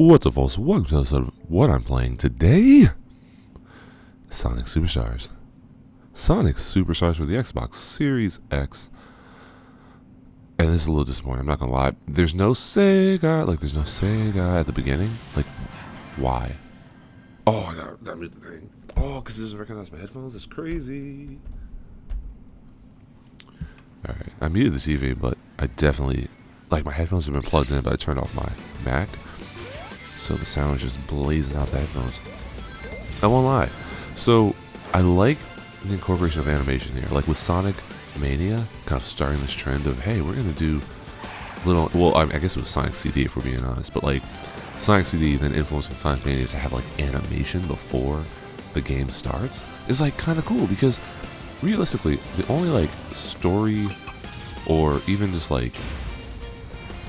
What's up, folks? Welcome to episode of what I'm playing today. Sonic Superstars. Sonic Superstars for the Xbox Series X. And this is a little disappointing, I'm not gonna lie. There's no Sega. There's no Sega at the beginning. Why? Oh, I gotta mute the thing. Oh, because it doesn't recognize my headphones? That's crazy. Alright, I muted the TV, but I definitely... my headphones have been plugged in, but I turned off my Mac. So the sound is just blazing out the headphones. I won't lie. So I like the incorporation of animation here. Like with Sonic Mania, kind of starting this trend of, hey, we're going to do little... Well, I guess it was Sonic CD if we're being honest. But Sonic CD then influencing Sonic Mania to have animation before the game starts is kind of cool. Because realistically, the only story or even just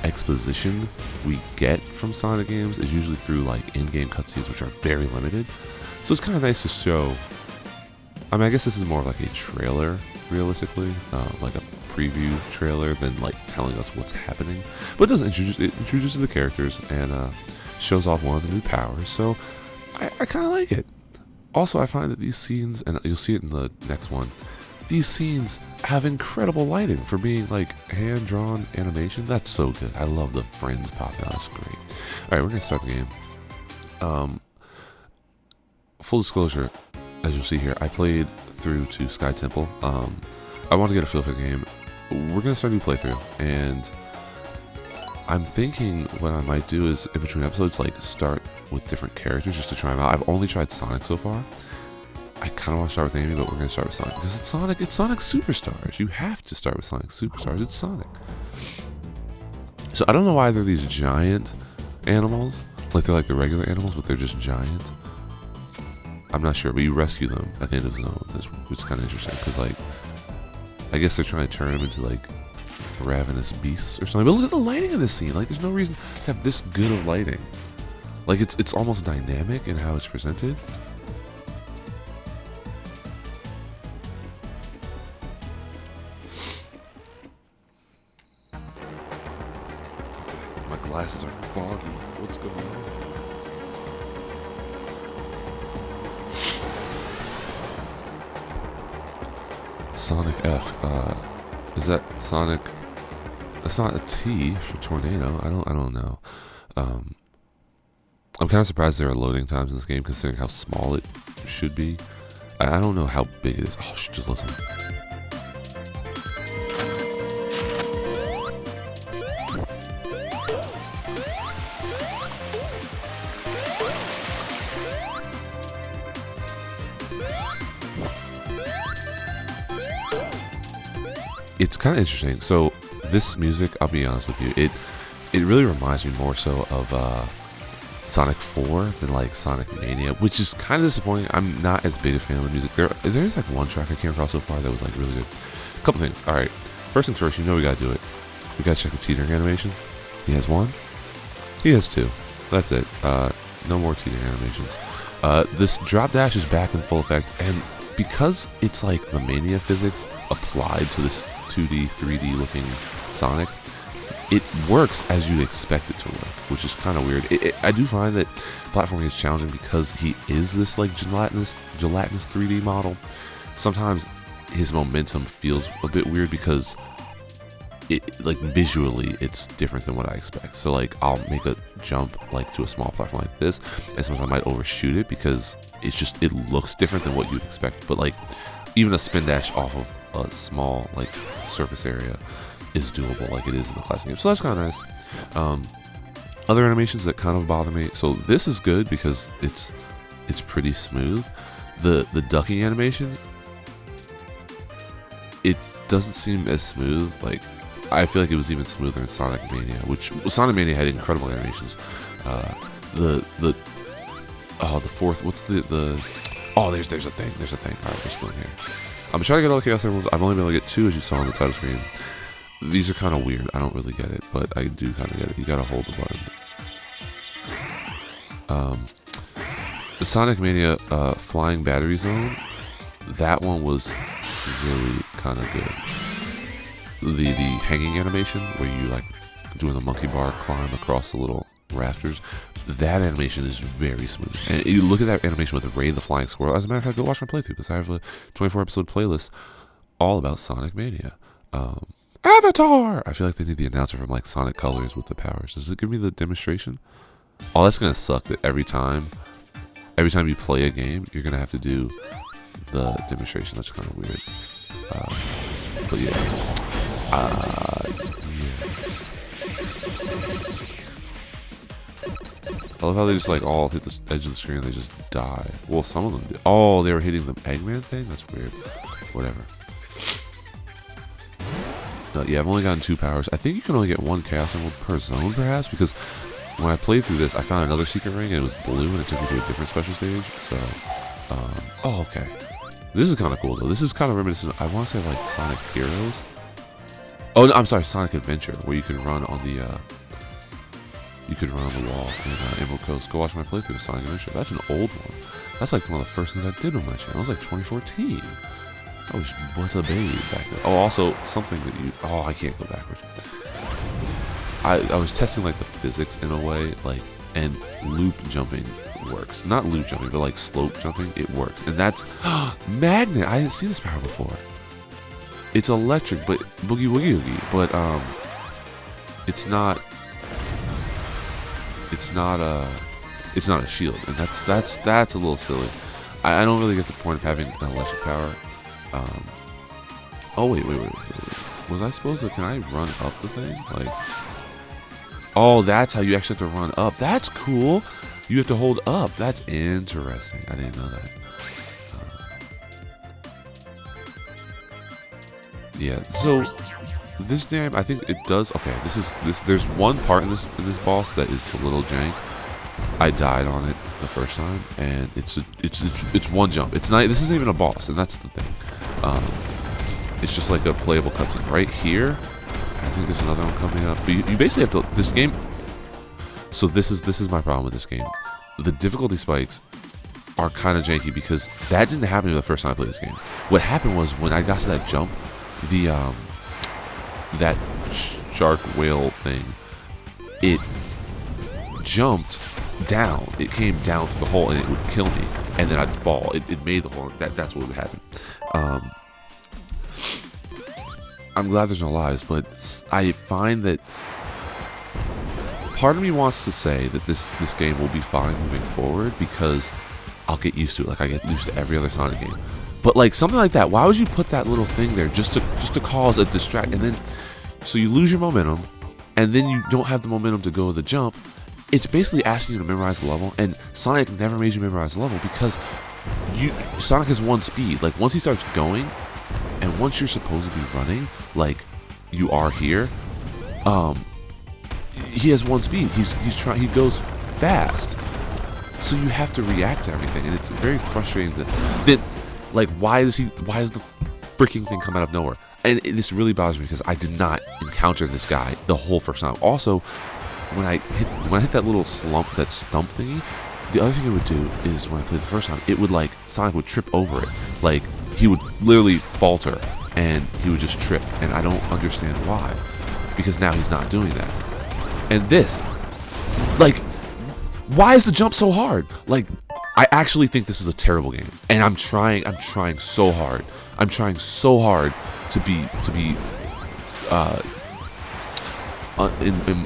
exposition we get from Sonic games is usually through in-game cutscenes, which are very limited. So it's kind of nice to show. I mean, I guess this is more of a trailer, realistically, like a preview trailer than telling us what's happening. But it does introduces the characters and shows off one of the new powers. So I kind of like it. Also, I find that these scenes, and you'll see it in the next one, these scenes have incredible lighting for being hand-drawn animation. That's so good. I love the friends popping out. That's great. Alright, we're going to start the game. Full disclosure, as you'll see here, I played through to Sky Temple. I want to get a feel for the game. We're going to start a new playthrough, and I'm thinking what I might do is, in between episodes, start with different characters just to try them out. I've only tried Sonic so far. I kind of want to start with Amy, but we're going to start with Sonic. Because it's Sonic. It's Sonic Superstars. You have to start with Sonic Superstars. It's Sonic. So I don't know why they're these giant animals. They're like the regular animals, but they're just giant. I'm not sure, but you rescue them at the end of zones, which is kind of interesting. Because, I guess they're trying to turn them into, ravenous beasts or something. But look at the lighting of this scene. There's no reason to have this good of lighting. It's almost dynamic in how it's presented. My glasses are foggy. What's going on? Sonic F. Is that Sonic? That's not a T for tornado. I don't know. I'm kind of surprised there are loading times in this game, considering how small it should be. I don't know how big it is. Oh, just listen. It's kind of interesting. So this music, I'll be honest with you, it really reminds me more so of Sonic 4 than Sonic Mania, which is kind of disappointing. I'm not as big a fan of the music. There's one track I came across so far that was really good. A couple things. All right, first things first, we gotta do it. We gotta check the teetering animations. He has one. He has two. That's it. No more teetering animations. This drop dash is back in full effect, and because it's the Mania physics applied to this 2D, 3D looking Sonic, it works as you'd expect it to work, which is kind of weird. I do find that platforming is challenging because he is this gelatinous 3D model. Sometimes his momentum feels a bit weird because visually it's different than what I expect. So I'll make a jump to a small platform like this, and sometimes I might overshoot it because it looks different than what you'd expect. But even a spin dash off of a small surface area is doable like it is in the classic game. So that's kind of nice. Other animations that kind of bother me. So this is good because it's pretty smooth. The ducking animation, it doesn't seem as smooth. I feel like it was even smoother in Sonic Mania, which Sonic Mania had incredible animations. The fourth, what's the oh, there's a thing. All right, let's go in here. I'm trying to get all the Chaos Emeralds. I've only been able to get 2, as you saw on the title screen. These are kind of weird. I don't really get it, but I do kind of get it. You gotta hold the button. The Sonic Mania Flying Battery Zone, that one was really kind of good. The hanging animation, where you doing the monkey bar climb across the little rafters, that animation is very smooth. And you look at that animation with Ray the Flying Squirrel. As a matter of fact, go watch my playthrough because I have a 24 episode playlist all about Sonic Mania. Avatar! I feel like they need the announcer from like Sonic Colors with the powers. Does it give me the demonstration? Oh, that's gonna suck that every time you play a game, you're gonna have to do the demonstration. That's kind of weird. But yeah. I love how they just like all hit the edge of the screen and they just die. Well, some of them do. Oh, they were hitting the Eggman thing? That's weird. Whatever. Yeah, I've only gotten 2 powers. I think you can only get 1 Chaos Emerald per zone, perhaps, because when I played through this, I found another secret ring, and it was blue, and it took me to a different special stage, so, oh, okay. This is kind of cool, though. This is kind of reminiscent, I want to say, like, Sonic Heroes. Oh, no, I'm sorry, Sonic Adventure, where you can run on the, wall in Emerald Coast. Go watch my playthrough of Sonic Adventure. That's an old one. That's, like, one of the first things I did on my channel. It was, like, 2014. I was a babe back then. Oh, also, something that you... Oh, I can't go backwards. I was testing, like, the physics in a way, like, and loop jumping works. Not loop jumping, but, like, slope jumping, it works. And that's... Magnet! I didn't see this power before. It's electric, but... Boogie Woogie Woogie. But, it's not a shield. And that's a little silly. I don't really get the point of having an electric power. Oh wait. Was I supposed to? Can I run up the thing? Like, oh, that's how you actually have to run up. That's cool. You have to hold up. That's interesting. I didn't know that. Yeah. So this game, I think it does. Okay. There's one part in this boss that is a little jank. I died on it the first time, and it's one jump. It's not. This isn't even a boss, and that's the thing. It's just like a playable cutscene right here. I think there's another one coming up. But you basically have to. This game. So this is my problem with this game. The difficulty spikes are kind of janky because that didn't happen to me the first time I played this game. What happened was when I got to that jump, that shark whale thing, it jumped down. It came down through the hole and it would kill me, and then I'd fall. It made the hole. That's what would happen. I'm glad there's no lives, but I find that part of me wants to say that this game will be fine moving forward because I'll get used to it, like I get used to every other Sonic game. But like something like that, why would you put that little thing there just to cause a distract, and then so you lose your momentum, and then you don't have the momentum to go the jump. It's basically asking you to memorize the level, and Sonic never made you memorize the level because Sonic has one speed. Like once he starts going, and once you're supposed to be running, like you are here, he has one speed. He goes fast, so you have to react to everything, and it's very frustrating. That like why does the freaking thing come out of nowhere? And this really bothers me because I did not encounter this guy the whole first time. Also, when I hit that little stump thingy, the other thing it would do is when I played the first time, it would like Sonic would trip over it. Like he would literally falter and he would just trip, and I don't understand why, because now he's not doing that. And this, like, why is the jump so hard? Like, I actually think this is a terrible game, and I'm trying so hard. I'm trying so hard to be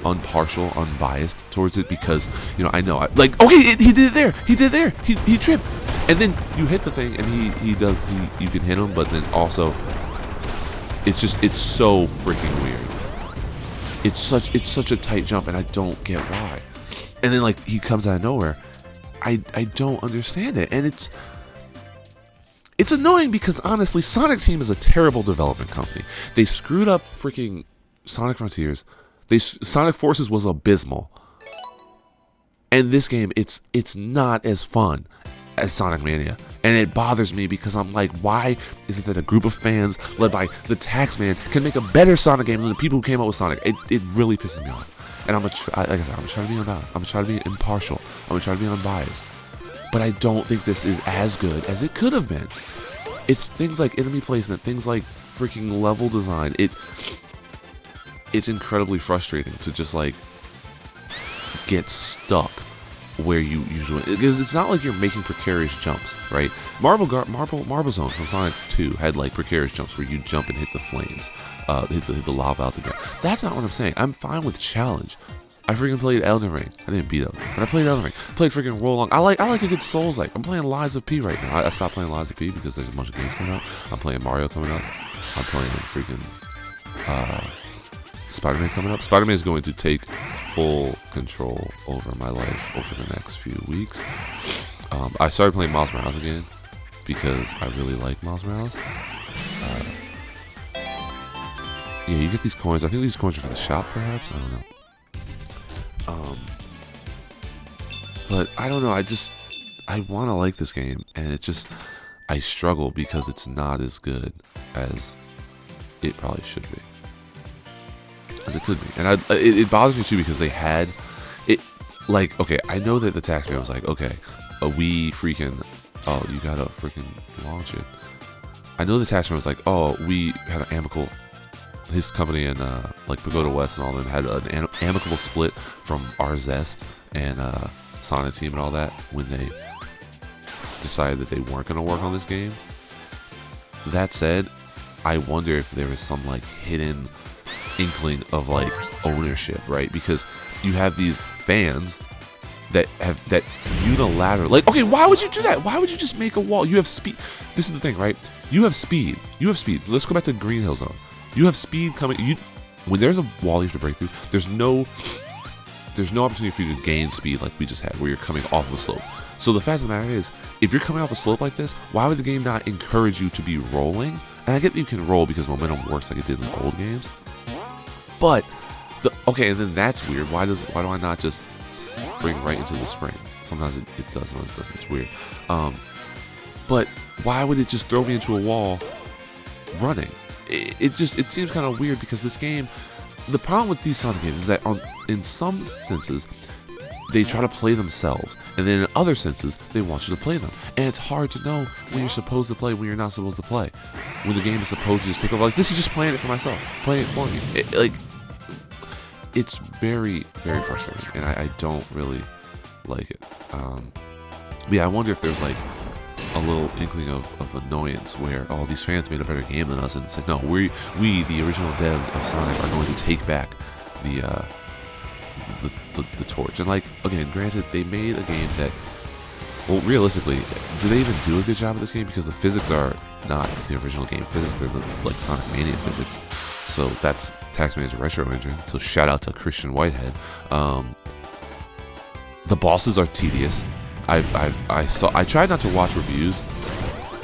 impartial, unbiased towards it, because I know he did it there. He tripped, and then you hit the thing, and you can hit him, but then also it's so freaking weird. It's such a tight jump, and I don't get why. And then like he comes out of nowhere. I don't understand it, and it's annoying because honestly, Sonic Team is a terrible development company. They screwed up freaking Sonic Frontiers. Sonic Forces was abysmal, and this game it's not as fun as Sonic Mania, and it bothers me because I'm like, why is it that a group of fans led by the Taxman can make a better Sonic game than the people who came up with Sonic? It really pisses me off. And like I said, I'm gonna try to be unbiased. I'm gonna try to be impartial. I'm gonna try to be unbiased. But I don't think this is as good as it could have been. It's things like enemy placement, things like freaking level design. It's incredibly frustrating to just like get stuck where you usually, because it's not like you're making precarious jumps, right? Marble Zone from Sonic 2 had like precarious jumps where you jump and hit the flames, hit the lava out the ground. That's not what I'm saying. I'm fine with challenge. I freaking played Elden Ring. I didn't beat Elden Ring, but I played Elden Ring. Played freaking Roll Long. I like a good Souls-like. I'm playing Lies of P right now. I stopped playing Lies of P because there's a bunch of games coming out. I'm playing Mario coming up. I'm playing freaking Spider-Man coming up. Spider-Man is going to take full control over my life over the next few weeks. I started playing Miles Morales again because I really like Miles Morales. Yeah, you get these coins. I think these coins are for the shop, perhaps. I don't know. But I don't know. I want to like this game, and I struggle because it's not as good as it probably should be, as it could be. And it bothers me too because they had it. Like, okay, I know that the taxpayer was like, okay, we freaking, oh, you gotta freaking launch it. I know the taxpayer was like, oh, we had an amicable. His company and like Pagoda West and all them had an amicable split from our Zest and Sonic Team and all that when they decided that they weren't going to work on this game. That said, I wonder if there was some like hidden inkling of like ownership, right? Because you have these fans that have that unilateral, like, okay, why would you do that? Why would you just make a wall? You have speed. This is the thing, right? You have speed. Let's go back to Green Hill Zone. You have speed coming. When there's a wall you have to break through, there's no opportunity for you to gain speed like we just had, where you're coming off of a slope. So the fact of the matter is, if you're coming off a slope like this, why would the game not encourage you to be rolling? And I get that you can roll because momentum works like it did in the old games. But okay, and then that's weird. Why do I not just spring right into the spring? Sometimes it does, sometimes it doesn't. It's weird. But why would it just throw me into a wall running? It seems kind of weird because this game, the problem with these Sonic games is that in some senses they try to play themselves, and then in other senses they want you to play them, and it's hard to know when you're supposed to play, when you're not supposed to play, when the game is supposed to just take over. Like, this is just playing it for myself, playing it for me. It's very, very frustrating, and I don't really like it. But yeah, I wonder if there's like a little inkling of annoyance where all these fans made a better game than us, and it's like, no, we the original devs of Sonic are going to take back the torch. And like, again, granted, they made a game that, well, realistically, do they even do a good job of this game? Because the physics are not the original game physics, they're the like Sonic Mania physics. So that's Taxman's Retro Engine. So shout out to Christian Whitehead. The bosses are tedious. I tried not to watch reviews.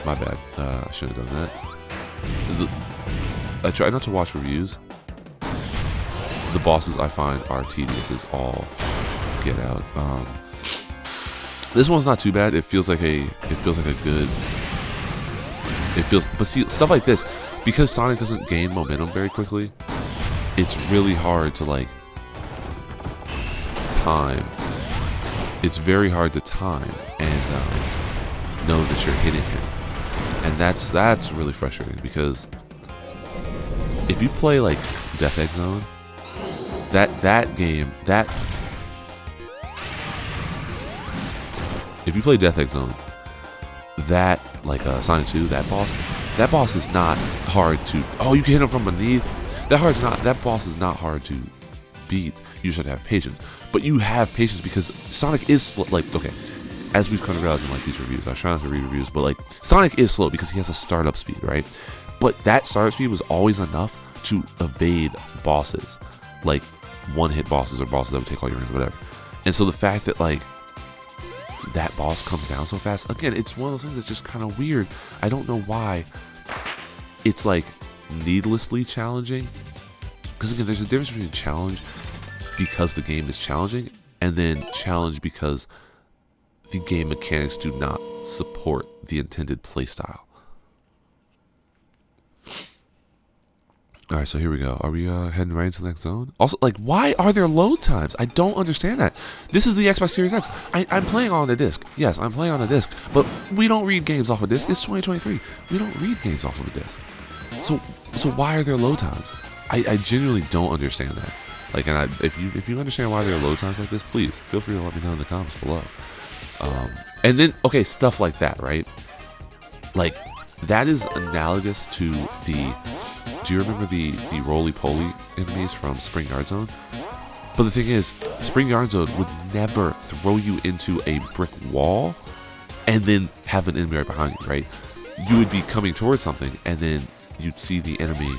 My bad. I should have done that. I tried not to watch reviews. The bosses I find are tedious is all get out. This one's not too bad. It feels like a good. But see, stuff like this, because Sonic doesn't gain momentum very quickly, it's really hard to like time. It's very hard to time and know that you're hitting him, and that's really frustrating, because if you play like Death Egg Zone, that game, if you play Death Egg Zone, that like Sonic 2, that boss is not hard to. Oh, you can hit him from beneath. That boss is not hard to beat. You just have to have patience. But you have patience because Sonic is like, okay, as we've come to realize in like these reviews, I was trying not to read reviews, but like Sonic is slow because he has a startup speed, right? But that startup speed was always enough to evade bosses, like one-hit bosses or bosses that would take all your rings, whatever. And so the fact that like that boss comes down so fast, again, it's one of those things that's just kind of weird. I don't know why it's like needlessly challenging, because again, there's a difference between challenge because the game is challenging and then challenge because the game mechanics do not support the intended playstyle. Alright, so here we go. Are we heading right into the next zone? Also, like, why are there load times? I don't understand that. This is the Xbox Series X. I'm playing on a disc. Yes, I'm playing on a disc. But we don't read games off a disc. It's 2023. We don't read games off of a disc. So why are there load times? I genuinely don't understand that. Like, and if you understand why there are load times like this, please feel free to let me know in the comments below. And then, okay, stuff like that, right? Like, that is analogous to the... Do you remember the roly-poly enemies from Spring Yard Zone? But the thing is, Spring Yard Zone would never throw you into a brick wall and then have an enemy right behind you, right? You would be coming towards something, and then you'd see the enemy,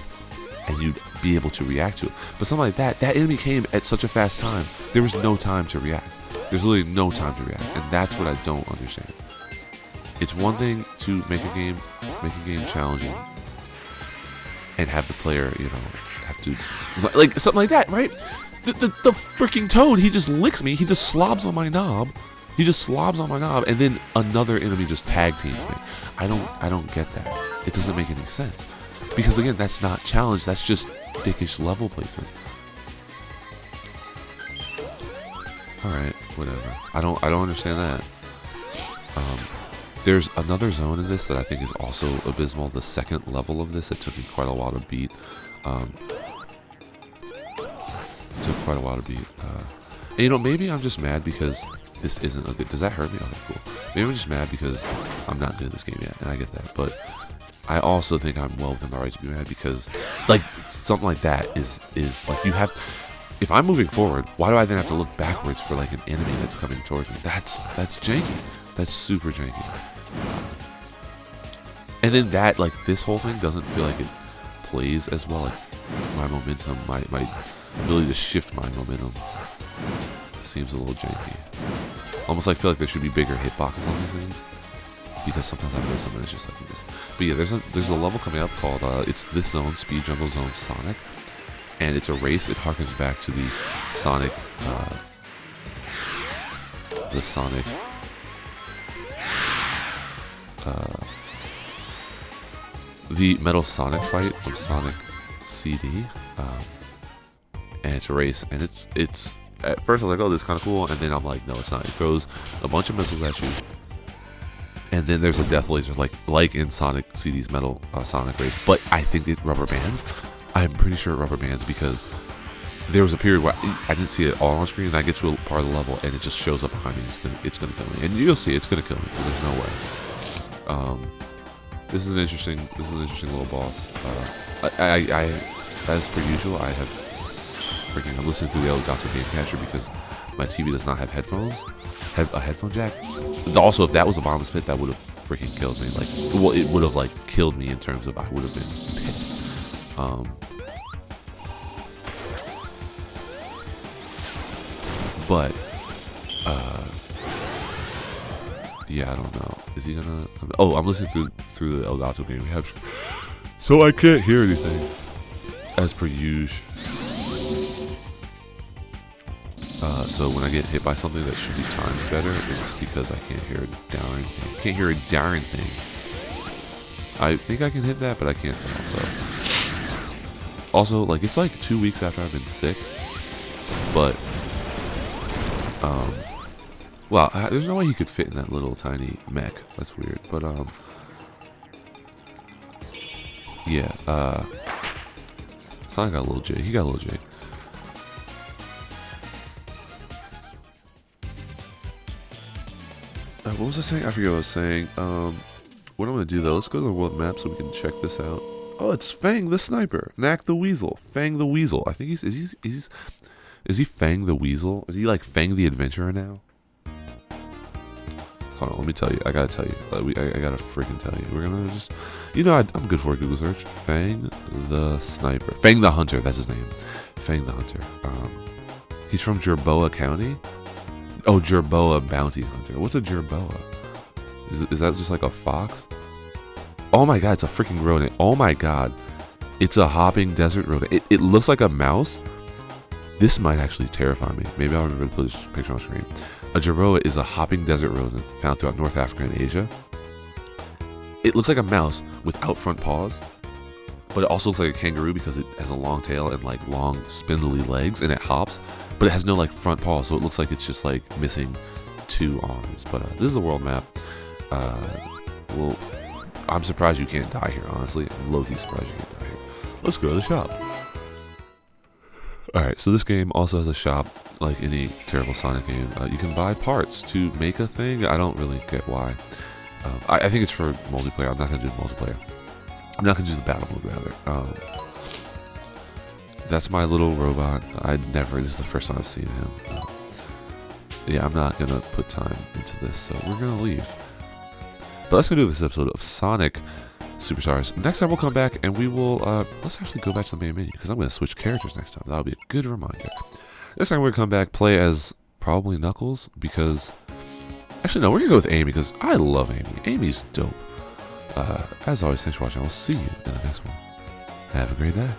and you'd be able to react to it. But something like that enemy came at such a fast time, there was no time to react. There's literally no time to react, and that's what I don't understand. It's one thing to make a game challenging, and have the player, you know, have to, like, something like that, right? The freaking toad, he just licks me, he just slobs on my knob, and then another enemy just tag teams me. I don't get that. It doesn't make any sense. Because again, that's not challenge, that's just dickish level placement. Alright, whatever. I don't understand that. There's another zone in this that I think is also abysmal. The second level of this, it took me quite a while to beat. And, you know, maybe I'm just mad because this isn't a good... Does that hurt me? Okay, cool. Maybe I'm just mad because I'm not good at this game yet, and I get that. But I also think I'm well within my right to be mad because, like, something like that is like, you have... If I'm moving forward, why do I then have to look backwards for, like, an enemy that's coming towards me? That's janky. That's super janky. And then that, like, this whole thing doesn't feel like it plays as well. Like, my momentum, my ability to shift my momentum seems a little janky. Almost like I feel like there should be bigger hitboxes on these things, because sometimes I miss them and it's just like this. But yeah, there's a level coming up called it's this zone, Speed Jungle Zone Sonic, and it's a race. It harkens back to the Sonic the Metal Sonic fight from Sonic CD, and it's a race, and it's at first I was like, oh, this is kind of cool, and then I'm like, no, it's not. It throws a bunch of missiles at you, and then there's a death laser, like in Sonic CD's Metal Sonic race, but I think it rubber bands. I'm pretty sure it rubber bands because there was a period where I didn't see it all on screen, and I get to a part of the level, and it just shows up behind me. It's gonna kill me, and you'll see it's gonna kill me because there's no way. This is an interesting little boss. As per usual, I'm listening through the Elgato Game Catcher because my TV does not have headphones, have a headphone jack. Also, if that was a bottomless pit, that would have freaking killed me. Like, well, it would have like killed me in terms of I would have been pissed. But yeah, I don't know. Is he gonna? Oh, I'm listening through the Elgato Game Capture, so I can't hear anything. As per usual. So when I get hit by something that should be timed better, it's because I can't hear a darn thing. Can't hear a darn thing. I think I can hit that, but I can't tell. So also, like, it's like 2 weeks after I've been sick, but well, there's no way he could fit in that little tiny mech. That's weird, but yeah, Sonic got a little J. He got a little J. What was I saying? I forget what I was saying. What I'm gonna do though, let's go to the world map so we can check this out. Oh, it's Fang the Sniper, Knack the Weasel, Fang the Weasel. I think is he Fang the Weasel? Is he like Fang the Adventurer now? Hold on, let me tell you. I gotta tell you. I gotta freaking tell you. We're gonna just, you know, I'm good for a Google search. Fang the Sniper, Fang the Hunter. That's his name. Fang the Hunter. He's from Jerboa County. Oh, Jerboa Bounty Hunter. What's a Jerboa? Is that just like a fox? Oh my god, it's a freaking rodent. Oh my god. It's a hopping desert rodent. It looks like a mouse. This might actually terrify me. Maybe I'll remember to put this picture on screen. A Jerboa is a hopping desert rodent found throughout North Africa and Asia. It looks like a mouse without front paws, but it also looks like a kangaroo because it has a long tail and like long spindly legs, and it hops, but it has no like front paws, so it looks like it's just like missing 2 arms. But this is the world map. Well, I'm surprised you can't die here, honestly. I'm low-key surprised you can't die here. Let's go to the shop. Alright, so this game also has a shop, like any terrible Sonic game. You can buy parts to make a thing. I don't really get why. I think it's for multiplayer. I'm not going to do multiplayer. I'm not going to do the battle mode, rather. That's my little robot. This is the first time I've seen him. Yeah, I'm not going to put time into this, so we're going to leave. But let's go do this episode of Sonic Superstars. Next time we'll come back and we will, let's actually go back to the main menu, because I'm going to switch characters next time. That'll be a good reminder. Next time we're going to come back, play as probably Knuckles, because, actually no, we're going to go with Amy, because I love Amy. Amy's dope. As always, thanks for watching. I will see you in the next one. Have a great day.